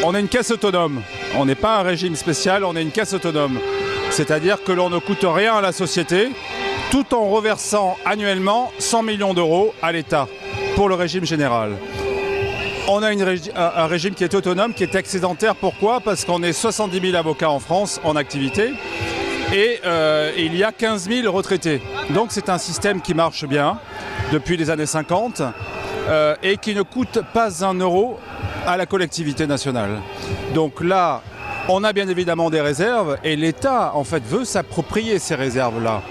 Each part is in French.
On est une caisse autonome. On n'est pas un régime spécial, on est une caisse autonome. C'est-à-dire que l'on ne coûte rien à la société, tout en reversant annuellement 100 millions d'euros à l'État pour le régime général. On a un régime qui est autonome, qui est excédentaire. Pourquoi? Parce qu'on est 70 000 avocats en France en activité et il y a 15 000 retraités. Donc c'est un système qui marche bien depuis les années 50 et qui ne coûte pas un euro à la collectivité nationale. Donc là, on a bien évidemment des réserves et l'État en fait veut s'approprier ces réserves-là.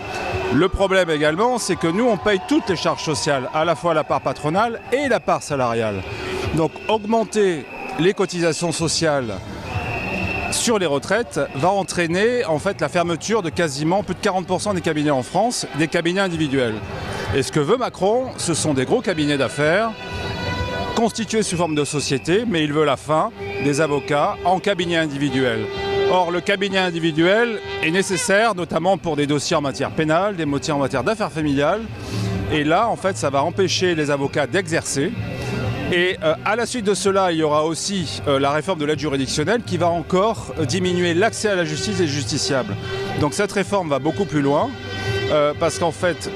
Le problème également, c'est que nous, on paye toutes les charges sociales, à la fois la part patronale et la part salariale. Donc augmenter les cotisations sociales sur les retraites va entraîner en fait la fermeture de quasiment plus de 40% des cabinets en France, des cabinets individuels. Et ce que veut Macron, ce sont des gros cabinets d'affaires constitués sous forme de société, mais il veut la fin des avocats en cabinet individuel. Or, le cabinet individuel est nécessaire, notamment pour des dossiers en matière pénale, des dossiers en matière d'affaires familiales. Et là, en fait, ça va empêcher les avocats d'exercer. Et à la suite de cela, il y aura aussi la réforme de l'aide juridictionnelle qui va encore diminuer l'accès à la justice des justiciables. Donc cette réforme va beaucoup plus loin, parce qu'en fait,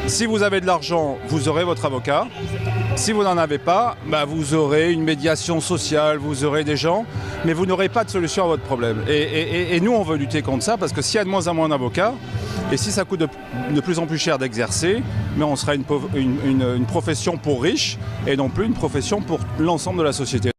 si vous avez de l'argent, vous aurez votre avocat. Si vous n'en avez pas, vous aurez une médiation sociale, vous aurez des gens, mais vous n'aurez pas de solution à votre problème. Et nous, on veut lutter contre ça, parce que s'il y a de moins en moins d'avocats, et si ça coûte de plus en plus cher d'exercer, mais on sera une profession pour riches, et non plus une profession pour l'ensemble de la société.